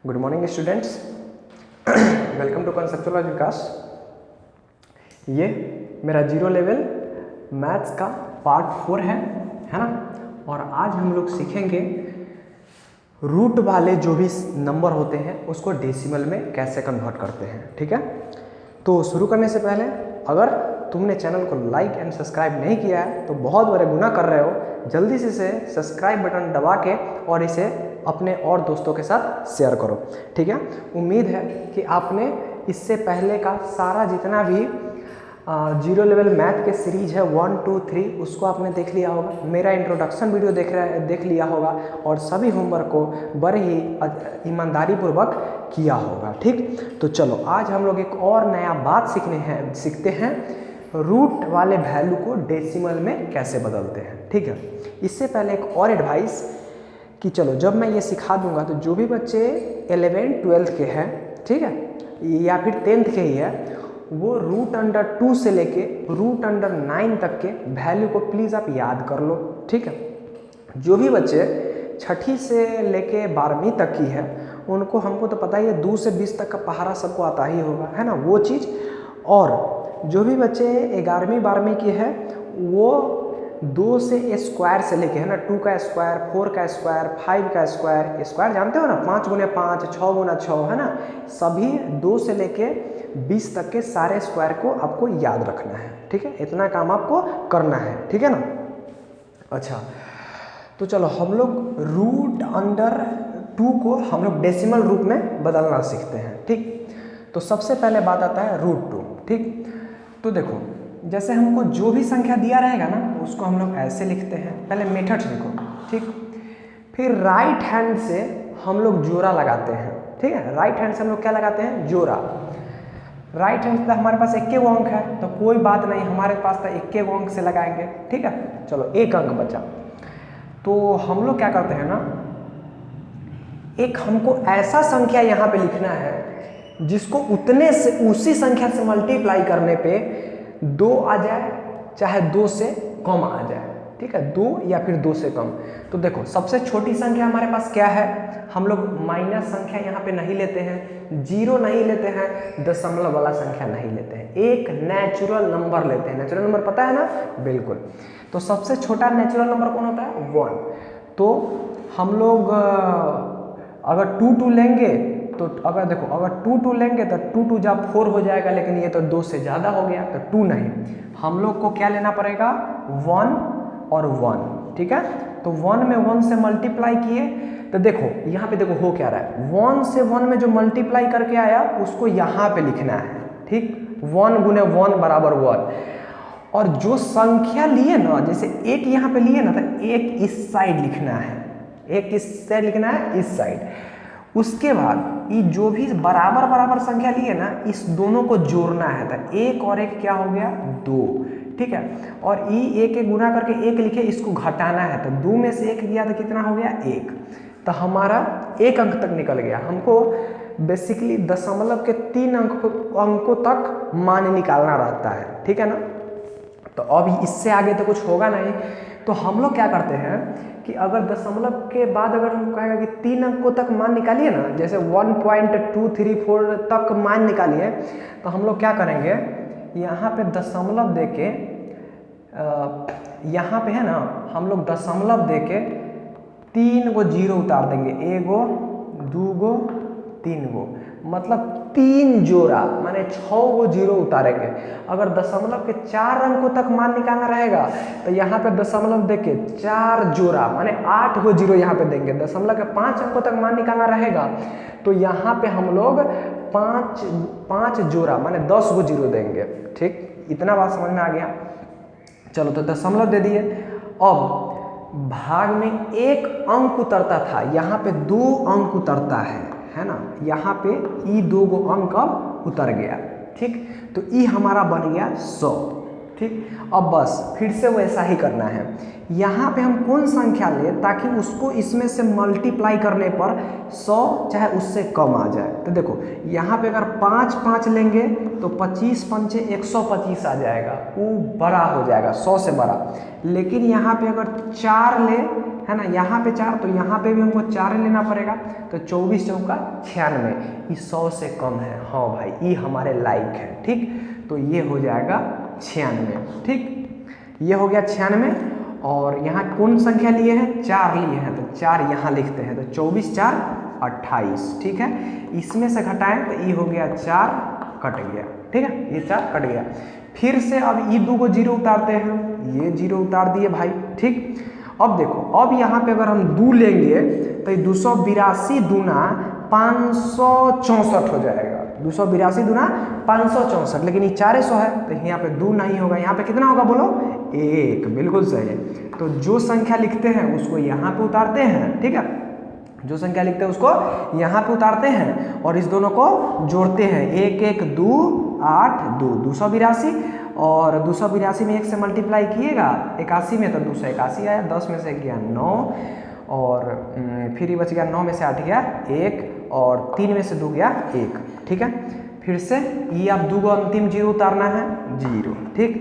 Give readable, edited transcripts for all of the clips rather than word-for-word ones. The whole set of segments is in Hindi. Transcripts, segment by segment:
Good morning students, welcome to conceptual Vikas. ये मेरा जीरो लेवल मैथ्स का पार्ट 4 है ना। और आज हम लोग सीखेंगे रूट वाले जो भी नंबर होते हैं उसको डेसिमल में कैसे कन्वर्ट करते हैं। ठीक है, तो शुरू करने से पहले अगर तुमने चैनल को लाइक एंड सब्सक्राइब नहीं किया है तो बहुत बड़े गुनाह कर रहे हो। जल्दी से इसे सब्सक्राइब बटन दबा के और इसे अपने और दोस्तों के साथ शेयर करो। ठीक है, उम्मीद है कि आपने इससे पहले का सारा जितना भी जीरो लेवल मैथ के सीरीज है 1, 2, 3 उसको आपने देख लिया होगा। मेरा इंट्रोडक्शन वीडियो देख लिया होगा और सभी होमवर्क को बड़े ही ईमानदारी पूर्वक किया होगा। ठीक, तो चलो आज हम लोग एक और नया बात सीखते हैं रूट वाले वैल्यू को डेसिमल में कैसे बदलते हैं। ठीक है, इससे पहले एक और एडवाइस कि चलो जब मैं ये सिखा दूंगा तो जो भी बच्चे 11th 12th के हैं, ठीक है, या फिर 10th के ही है, वो रूट अंडर 2 से लेके रूट अंडर 9 तक के वैल्यू को प्लीज़ आप याद कर लो। ठीक है, जो भी बच्चे 6ठी से लेके 12वीं तक की है उनको, हमको तो पता ही है 2 से 20 तक का पहाड़ा सबको आता ही होगा, है ना, वो चीज़। और जो भी बच्चे 11वीं 12वीं की है वो 2 से स्क्वायर से लेके, है ना, 2 का स्क्वायर, 4 का स्क्वायर, 5 का स्क्वायर, स्क्वायर जानते हो ना, 5 गुने 5, 6 गुना 6, है ना, सभी 2 से लेके 20 तक के सारे स्क्वायर को आपको याद रखना है। ठीक है, इतना काम आपको करना है। ठीक है ना। अच्छा, तो चलो हम लोग रूट अंडर 2 को हम लोग डेसिमल रूप में बदलना सीखते हैं। ठीक, तो सबसे पहले बात आता है रूट 2। ठीक, तो देखो जैसे हमको जो भी संख्या दिया रहेगा ना उसको हम लोग ऐसे लिखते हैं। पहले मेथड लिखो, ठीक, फिर राइट हैंड से हम लोग जोड़ा लगाते हैं। ठीक है, राइट हैंड से हम लोग क्या लगाते हैं, जोड़ा। राइट हैंड से हमारे पास 21 अंक है तो कोई बात नहीं, हमारे पास तो 21 अंक से लगाएंगे। ठीक है, चलो एक अंक बचा तो हम लोग क्या करते हैं ना, एक हमको ऐसा संख्या यहाँ पे लिखना है जिसको उतने से उसी संख्या से मल्टीप्लाई करने पे 2 आ जाए, चाहे 2 से कम आ जाए। ठीक है, 2 या फिर 2 से कम। तो देखो सबसे छोटी संख्या हमारे पास क्या है, हम लोग माइनस संख्या यहाँ पे नहीं लेते हैं, जीरो नहीं लेते हैं, दशमलव वाला संख्या नहीं लेते हैं, एक नेचुरल नंबर लेते हैं। नेचुरल नंबर पता है ना, बिल्कुल। तो सबसे छोटा नेचुरल नंबर कौन होता है, 1। तो हम लोग अगर 2 लेंगे तो अगर देखो अगर 2 लेंगे तो 2 जब 4 हो जाएगा, लेकिन ये तो 2 से ज़्यादा हो गया तो 2 नहीं, हम लोग को क्या लेना पड़ेगा, 1 और 1। ठीक है, तो 1 में 1 से मल्टीप्लाई किए तो देखो यहाँ पे देखो हो क्या रहा है, 1 से 1 में जो मल्टीप्लाई करके आया उसको यहाँ पे लिखना है। ठीक, 1 गुने 1 बराबर 1। और जो संख्या लिए ना, जैसे 1 यहाँ पे लिए ना तो 1 इस साइड लिखना है, 1 किस साइड लिखना है, इस साइड। उसके बाद ये जो भी बराबर बराबर संख्या लिए ना इस दोनों को जोड़ना है, तो 1 और 1 क्या हो गया, 2। ठीक है, और ये 1 गुना करके 1 लिखे, इसको घटाना है तो 2 में से 1 गया तो कितना हो गया, 1। तो हमारा 1 अंक तक निकल गया। हमको बेसिकली दशमलव के 3 अंकों तक मान निकालना रहता है। ठीक है ना, तो अब इससे आगे तो कुछ होगा नहीं। तो हम लोग क्या करते हैं कि अगर दशमलव के बाद अगर हम कहेगा कि 3 अंकों तक मान निकालिए ना, जैसे 1.234 तक मान निकालिए, तो हम लोग क्या करेंगे, यहाँ पे दशमलव दे के यहाँ पे है ना, हम लोग दशमलव दे के 3 गो जीरो उतार देंगे, 1 गो 2 गो 3 गो, मतलब 3 जोड़ा माने 6 गो जीरो उतारेंगे। अगर दशमलव के 4 अंकों तक मान निकालना रहेगा तो यहाँ पे दशमलव दे के 4 जोड़ा माने 8 गो जीरो यहाँ पे देंगे। दशमलव के 5 अंकों तक मान निकालना रहेगा तो यहाँ पे हम लोग 5 जोड़ा माने 10 गो जीरो देंगे। ठीक, इतना बात समझ में आ गया। चलो तो दशमलव दे दिए। अब भाग में 1 अंक उतरता था, यहाँ पे 2 अंक उतरता है ना, यहाँ पे ई 2 गो अंक अब उतर गया। ठीक, तो ई हमारा बन गया 100। ठीक। अब बस फिर से वैसा ही करना है। यहाँ पे हम कौन संख्या लें ताकि उसको इसमें से मल्टीप्लाई करने पर 100 चाहे उससे कम आ जाए। तो देखो यहाँ पे अगर 5 5 लेंगे तो 25 पंचे 125 आ जाएगा, वो बड़ा हो जाएगा 100 से बड़ा। लेकिन यहाँ पे अगर 4 ले, है ना, यहाँ पे 4 तो यहाँ पे भी हमको 4 लेना पड़ेगा। तो 24 चौका 96, ये 100 से कम है। हाँ भाई, ये हमारे लायक है। ठीक, तो ये हो जाएगा 96। ठीक, ये हो गया 96। और यहाँ कौन संख्या लिए हैं? 4 लिए हैं, तो 4 यहाँ लिखते हैं। तो 24 4 28। ठीक है, इसमें से घटाएं तो ये हो गया 4 कट गया। ठीक है, ये 4 कट गया। फिर से अब ये 2 को 0 उतारते हैं, ये 0 उतार दिए भाई। ठीक, अब देखो, अब यहाँ पे अगर हम 2 लेंगे तो 282 दूना 564 हो जाएगा। 282 दूना 564, लेकिन ये 400 है तो यहाँ पे 2 नहीं होगा। यहाँ पे कितना होगा बोलो? 1। बिल्कुल सही है। तो जो संख्या लिखते हैं उसको यहाँ पे उतारते हैं। ठीक है, जो संख्या लिखते हैं उसको यहाँ पे उतारते हैं और इस दोनों को जोड़ते हैं। 1 1 2 8 2 282, और 282 में 1 से मल्टीप्लाई किएगा 81 में तो 281 आया। 10 में से गया 9, और फिर ये बच गया 9 में से 8 गया 1, और 3 में से 2 गया 1। ठीक है, फिर से ये आप 2 को अंतिम 0 उतारना है, 0। ठीक,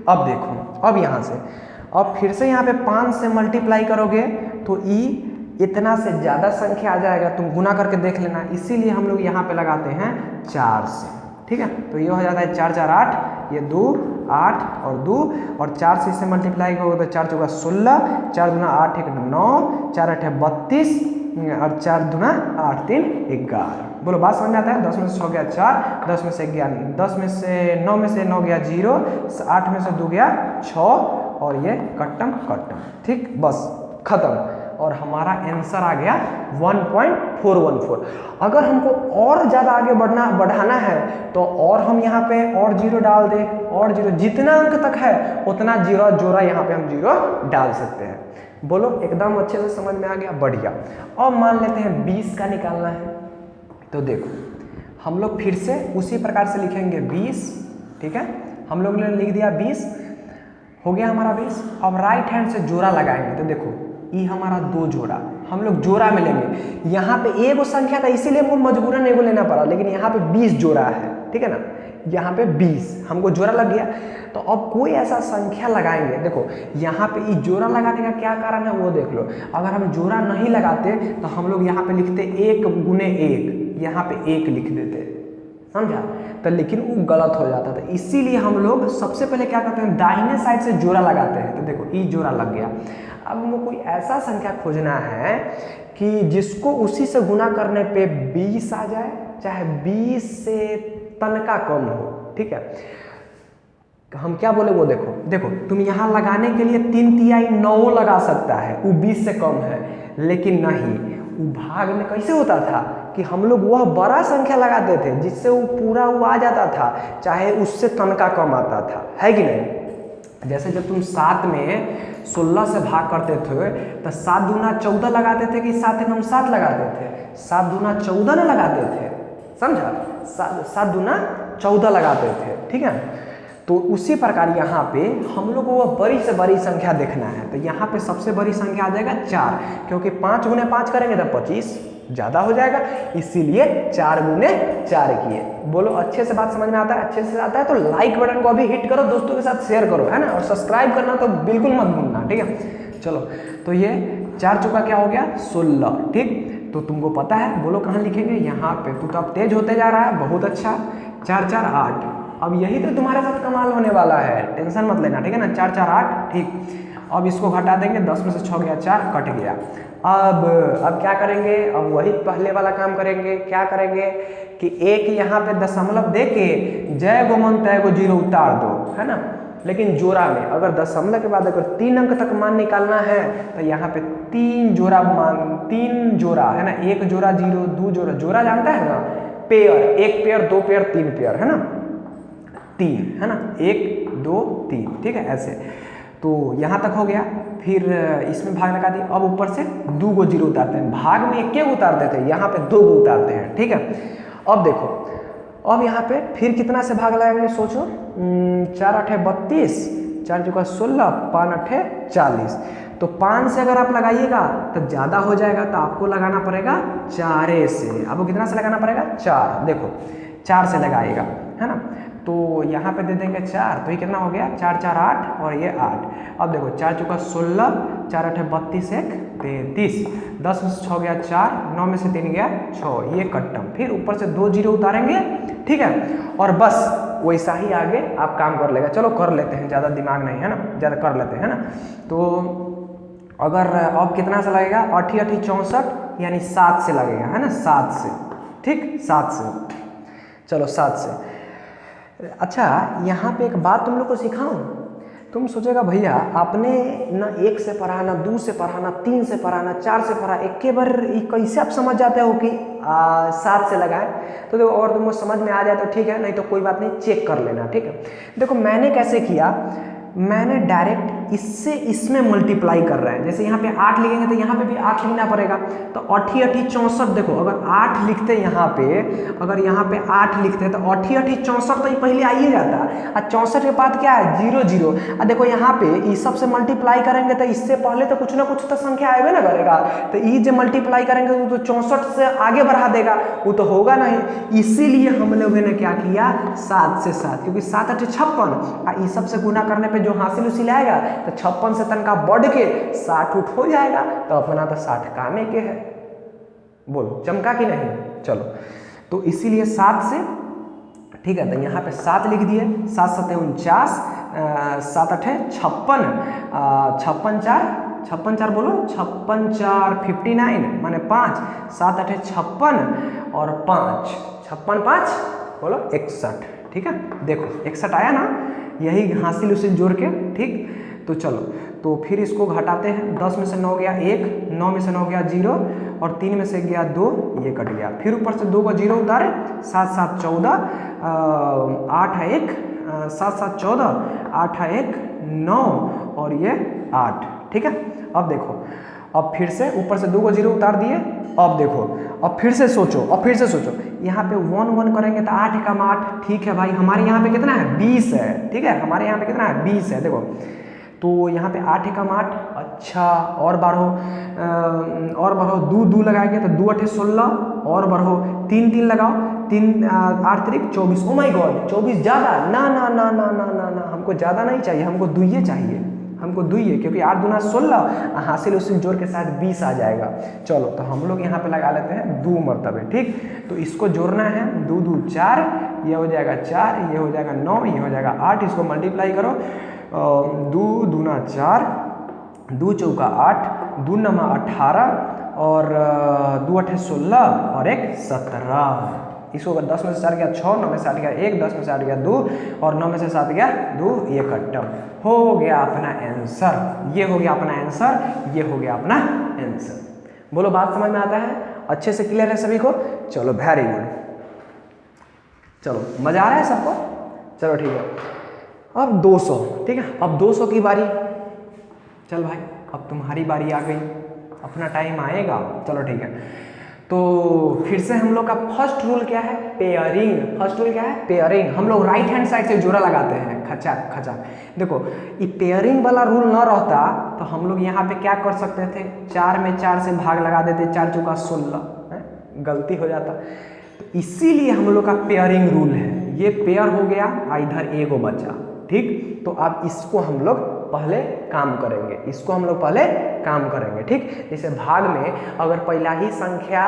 अब देखो, अब यहाँ से अब फिर से यहाँ पे 5 से मल्टीप्लाई करोगे तो ई इतना से ज़्यादा संख्या आ जाएगा। तुम गुना करके देख लेना, इसीलिए हम लोग यहाँ पे लगाते हैं 4 से। ठीक है, तो ये हो जाता है 4 4 8, ये 2 8 और 2, और 4 से इसे मल्टीप्लाई करोगे तो 4 चौका 16, 4 दूना 8 1 9, 4 8 32, और 4 दूना 8 3 11। बोलो बात समझ में आता है? 10 में से 6 गया 4, 10 में से गया 10 में से 9 में से 9 गया 0, 8 में से 2 गया 6, और ये कट्टम कट्टम। ठीक, बस खत्म, और हमारा आंसर आ गया 1.414। अगर हमको और ज़्यादा आगे बढ़ाना है तो और हम यहाँ पे और 0 डाल दें, और 0, जितना अंक तक है उतना 0 जोड़ा यहाँ पे हम 0 डाल सकते हैं। बोलो एकदम अच्छे से समझ में आ गया? बढ़िया। अब मान लेते हैं 20 का निकालना है, तो देखो हम लोग फिर से उसी प्रकार से लिखेंगे 20। ठीक है, हम लोग ने लिख दिया 20, हो गया हमारा 20। अब राइट हैंड से जोड़ा लगाएंगे, तो देखो ये हमारा 2 जोड़ा हम लोग जोड़ा में लेंगे। यहाँ पे एगो संख्या था इसीलिए हमको मजबूरन एगो लेना पड़ा, लेकिन यहाँ पे 20 जोड़ा है। ठीक है ना, यहाँ पे 20 हमको जोड़ा लग गया। तो अब कोई ऐसा संख्या लगाएंगे, देखो यहाँ पे ये जोड़ा लगाने का क्या कारण है वो देख लो। अगर हम जोड़ा नहीं लगाते तो हम लोग यहाँ पे लिखते 1 गुने 1, यहाँ पे 1 लिख देते, समझा? तो लेकिन वो गलत हो जाता था, इसीलिए हम लोग सबसे पहले क्या करते हैं, दाहिने साइड से जोड़ा लगाते हैं। तो देखो ये जोड़ा लग गया। अब हमको कोई ऐसा संख्या खोजना है कि जिसको उसी से गुना करने पे 20 आ जाए, चाहे 20 से तनका कम हो। ठीक है, हम क्या बोले वो देखो, देखो तुम यहाँ लगाने के लिए 3 तिहाई 9 लगा सकता है, वो 20 से कम है। लेकिन नहीं, वो भाग में कैसे होता था कि हम लोग वह बड़ा संख्या लगाते थे जिससे वो पूरा वो आ जाता था, चाहे उससे तनका कम आता था, है कि नहीं? जैसे जब तुम 7 में 16 से भाग करते थे तो 7 दूना 14 लगाते थे कि 7 एकम 7 लगाते थे? 7 दूना 14 ना लगाते थे, समझा? 7 दूना 14 लगाते थे। ठीक है, तो उसी प्रकार यहाँ पे हम लोग को बड़ी से बड़ी संख्या देखना है। तो यहाँ पे सबसे बड़ी संख्या आ जाएगा 4, क्योंकि 5 गुने 5 करेंगे तो 25 ज़्यादा हो जाएगा, इसीलिए 4 गुने 4 किए। बोलो अच्छे से बात समझ में आता है? अच्छे से आता है तो लाइक बटन को अभी हिट करो, दोस्तों के साथ शेयर करो, है ना, और सब्सक्राइब करना तो बिल्कुल मत भूलना। ठीक है, चलो तो ये 4 चौका क्या हो गया 16। ठीक, तो तुमको पता है, बोलो कहाँ लिखेंगे? यहाँ पे। तू तो अब तेज होते जा रहा है, बहुत अच्छा। 4 4 8, अब यही तो तुम्हारे साथ कमाल होने वाला है, टेंशन मत लेना। ठीक है ना, 4 4 8। ठीक, अब इसको घटा देंगे, 10 में से 6 गया 4, कट गया। अब क्या करेंगे? अब वही पहले वाला काम करेंगे। क्या करेंगे कि एक यहाँ पे दशमलव दे के जय गो मन तय गो 0 उतार दो, है ना। लेकिन जोड़ा में अगर दशमलव के बाद अगर 3 अंक तक मान निकालना है तो यहाँ पे 3 जोड़ा मान, 3 जोड़ा है ना, 1 जोड़ा 0, 2 जोड़ा, जोड़ा जानता है ना, पेयर, 1 पेयर 2 पेयर 3 पेयर, है ना, 3, है ना, 1 2 3। ठीक है, ऐसे। तो यहाँ तक हो गया, फिर इसमें भाग लगा दिया। अब ऊपर से 2 को 0 उतारते हैं, भाग में 1 उतारते थे, यहाँ पे 2 को उतारते हैं। ठीक है, अब देखो, अब यहाँ पे फिर कितना से भाग लगाएंगे सोचो, 4 अठे 32, 4 चौका 16, 5 अठे 40। तो 5 से अगर आप लगाइएगा तो ज़्यादा हो जाएगा, तो आपको लगाना पड़ेगा 4 से। आपको कितना से लगाना पड़ेगा? 4। देखो 4 से लगाएगा, है ना, तो यहाँ पे दे देंगे 4, तो ये कितना हो गया? 4 4 8 और ये 8। अब देखो 4 चौका 16, 4 अठे 32, 1 33, 10 में से 6 गया 4, 9 में से 3 गया 6, ये कट्टम। फिर ऊपर से 2 जीरो उतारेंगे, ठीक है, और बस वैसा ही आगे आप काम कर लेगा। चलो कर लेते हैं, ज़्यादा दिमाग नहीं है ना, ज़्यादा कर लेते हैं ना। तो अगर अब कितना से लगेगा? 8 8 64, यानी 7 से लगेगा, है ना, 7 से, ठीक, 7 से। चलो 7 से। अच्छा यहाँ पे एक बात तुम लोग को सिखाऊं। तुम सोचेगा भैया आपने ना 1 से पढ़ा, ना 2 से पढ़ा, ना 3 से पढ़ा, ना 4 से पढ़ा, एक के बार कैसे आप समझ जाते हो कि 7 से लगाएं? तो देखो, और तुमको समझ में आ जाए तो ठीक है, नहीं तो कोई बात नहीं, चेक कर लेना, ठीक है। देखो मैंने कैसे किया, मैंने डायरेक्ट इससे इसमें मल्टीप्लाई कर रहा है। जैसे यहाँ पे 8 लिखेंगे तो यहाँ पे भी 8 लिखना पड़ेगा। तो 8 8 64, देखो अगर 8 लिखते यहाँ पे, अगर यहाँ पे 8 लिखते तो 8 8 64 तो ये पहले आ ही जाता। और 64 के बाद क्या है? 0 0। और देखो यहाँ पे इस सब से मल्टीप्लाई करेंगे तो इससे पहले तो कुछ ना कुछ तो संख्या आएगा ना करेगा। तो ये जो मल्टीप्लाई करेंगे वो तो 64 से आगे बढ़ा देगा, वो तो होगा नहीं। इसीलिए हम लोगों ने क्या किया? 7 से 7, क्योंकि 7 8 56, इस सब से गुना करने पे जो हासिल उसिल आएगा तो 56 से तनका बढ़ के 60 उठ हो जाएगा। तो अपना तो 60 कामे के है, बोलो चमका कि नहीं? चलो तो इसीलिए 7 से, ठीक है, तो यहाँ पे 7 लिख दिए, 7 7 49, 7 8 56, 56 4 बोलो, 56 4 59 माने 5, 7 8 56 और 5, 56 5 बोलो 61, ठीक है। देखो 61 आया ना, यही हासिल उसिल जोड़ के, ठीक। तो चलो तो फिर इसको घटाते हैं। 10 में से 9 गया 1, 9 में से 9 गया 0 और 3 में से गया 2, ये कट गया। फिर ऊपर से 2 का 0 उतारे, 7 7 14, 8 1, 7 7 14, 8 1 9 और ये 8, ठीक है। अब देखो, अब फिर से ऊपर से 2 को 0 उतार दिए। अब देखो, अब फिर से सोचो, अब फिर से सोचो, यहाँ पे 1 1 करेंगे तो 8 एकम 8, ठीक है भाई। हमारे यहाँ पे कितना है? 20 है, ठीक है। हमारे यहाँ पे कितना है? 20 है। देखो तो यहाँ पे 8 एकम 8, अच्छा, और बढ़ो 2 2 लगाएंगे तो 2 8 16, और बढ़ो 3 3 लगाओ, 3 8 3 24। ओ माय गॉड, 24 ज़्यादा? ना ना ना ना ना ना ना, हमको ज़्यादा नहीं चाहिए, हमको दुइये चाहिए, हमको दुइये, क्योंकि 8 दूना 16, हासिल उसिल जोड़ के साथ 20 आ जाएगा। चलो तो हम लोग यहाँ पे लगा लेते हैं 2 मरतबे, ठीक। तो इसको जोड़ना है, 2 2 4, ये हो जाएगा 4, ये हो जाएगा 9, ये हो जाएगा 8। इसको मल्टीप्लाई करो, 2 दूना 4, 2 चौका 8, 2 नमा 18 और 2 8 16 और 1 17। इसको 10 में से 4 गया 6, 9 में से 8 गया 1, 10 में से 8 गया 2 और 9 में से 7 गया 2, ये कट्टम हो गया अपना आंसर। ये हो गया अपना आंसर, ये हो गया अपना आंसर। बोलो बात समझ में आता है? अच्छे से क्लियर है सभी को? चलो वेरी गुड, चलो मजा आ रहा है सबको? चलो ठीक है। अब 200, ठीक है। अब 200 की बारी, चल भाई अब तुम्हारी बारी आ गई, अपना टाइम आएगा। चलो ठीक है, तो फिर से हम लोग का फर्स्ट रूल क्या है? पेयरिंग। फर्स्ट रूल क्या है? पेयरिंग। हम लोग राइट हैंड साइड से जोड़ा लगाते हैं, खचाक खचाक। देखो ये पेयरिंग वाला रूल ना रहता तो हम लोग यहाँ पे क्या कर सकते थे? 4 में 4 से भाग लगा देते, 4 चौका 16, गलती हो जाता। तो इसीलिए हम लोग का पेयरिंग रूल है। ये पेयर हो गया, इधर एगो बचा, ठीक। तो अब इसको हम लोग पहले काम करेंगे, इसको हम लोग पहले काम करेंगे, ठीक। जैसे भाग में अगर पहला ही संख्या,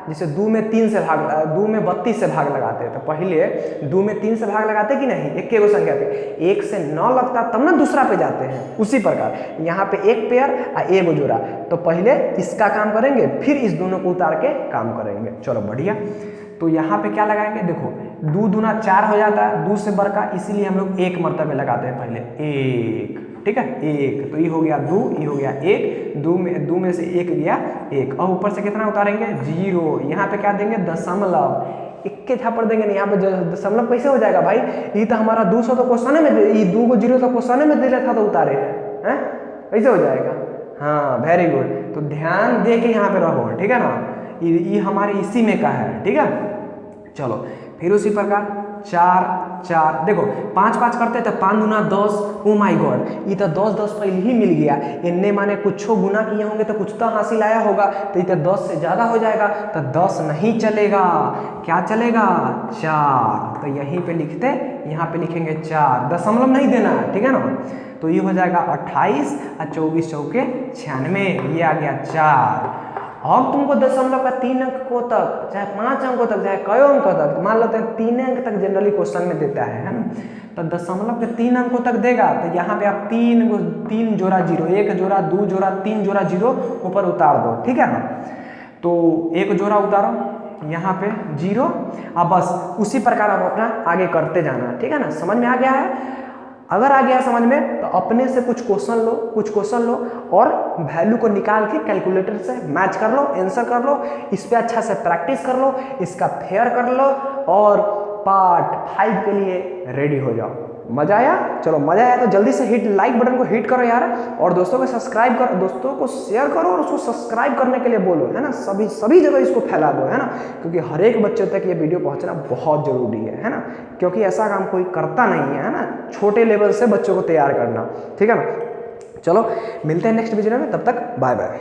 जैसे 2 में 3 से भाग, 2 में 32 से भाग लगाते हैं, तो पहले 2 में 3 से भाग लगाते कि नहीं? एक के संख्या पे 1 से 9 लगता तब ना दूसरा पे जाते हैं। उसी प्रकार यहाँ पे एक पेयर और एक जोड़ा, तो पहले इसका काम करेंगे, फिर इस दोनों को उतार के काम करेंगे। चलो बढ़िया। तो यहाँ पे क्या लगाएंगे? देखो 2 दूना 4 हो जाता है, 2 से बढ़ का, इसीलिए हम लोग 1 मरतबे लगाते हैं पहले, 1, ठीक है, 1। तो ये हो गया 2, ये हो गया 1, 2 में से 1 गया 1, और ऊपर से कितना उतारेंगे? 0। यहाँ पे क्या देंगे? दशमलव। 1 के झापड़ देंगे ना, यहाँ पे दशमलव कैसे हो जाएगा भाई? ये तो हमारा 200 तो क्वेश्चन में, ये 2 को 0 तो क्वेश्चन में दे रहा था, तो उतारे हैं, कैसे हो जाएगा? हाँ वेरी गुड। तो ध्यान दे के यहाँ पे रहो, ठीक है ना। ये हमारे इसी में का है, ठीक है। चलो फिर उसी प्रकार 4 4 देखो 5 5 करते तो 5 गुना 10। ओ माय गॉड, ये तो 10 10 पहले ही मिल गया। इन्ने माने कुछ गुना किए होंगे तो कुछ तो हासिल आया होगा, तो ये तो 10 से ज़्यादा हो जाएगा, तो 10 नहीं चलेगा। क्या चलेगा? 4। तो यहीं पे लिखते, यहाँ पे लिखेंगे 4, दशमलव नहीं देना, ठीक है ना। तो ये हो जाएगा 28 और 24 चौके 96, ये आ गया 4। अब तुमको दशमलव का 3 अंक को तक, चाहे 5 अंकों तक, चाहे कई अंकों तक, मान लेते हैं 3 अंक तक जनरली क्वेश्चन में देता है ना। तो दशमलव के 3 अंकों तक देगा तो यहाँ पे आप 3 जोड़ा 0, 1 जोड़ा 2 जोड़ा 3 जोड़ा 0 ऊपर उतार दो, ठीक है ना। तो 1 जोड़ा उतारो यहाँ पे 0, अब बस उसी प्रकार आप अपना आगे करते जाना, ठीक है ना। समझ में आ गया है? अगर आ गया समझ में तो अपने से कुछ क्वेश्चन लो और वैल्यू को निकाल के कैलकुलेटर से मैच कर लो, आंसर कर लो, इस पे अच्छा से प्रैक्टिस कर लो, इसका फेयर कर लो और पार्ट 5 के लिए रेडी हो जाओ। मजा आया? चलो मजा आया तो जल्दी से लाइक बटन को हिट करो यार, और दोस्तों को सब्सक्राइब करो, दोस्तों को शेयर करो और उसको सब्सक्राइब करने के लिए बोलो, है ना। सभी जगह इसको फैला दो, है ना, क्योंकि हर एक बच्चे तक ये वीडियो पहुंचना बहुत जरूरी है ना, क्योंकि ऐसा काम कोई करता नहीं है ना, छोटे लेवल से बच्चों को तैयार करना, ठीक है ना। चलो मिलते हैं नेक्स्ट वीडियो में, तब तक बाय बाय।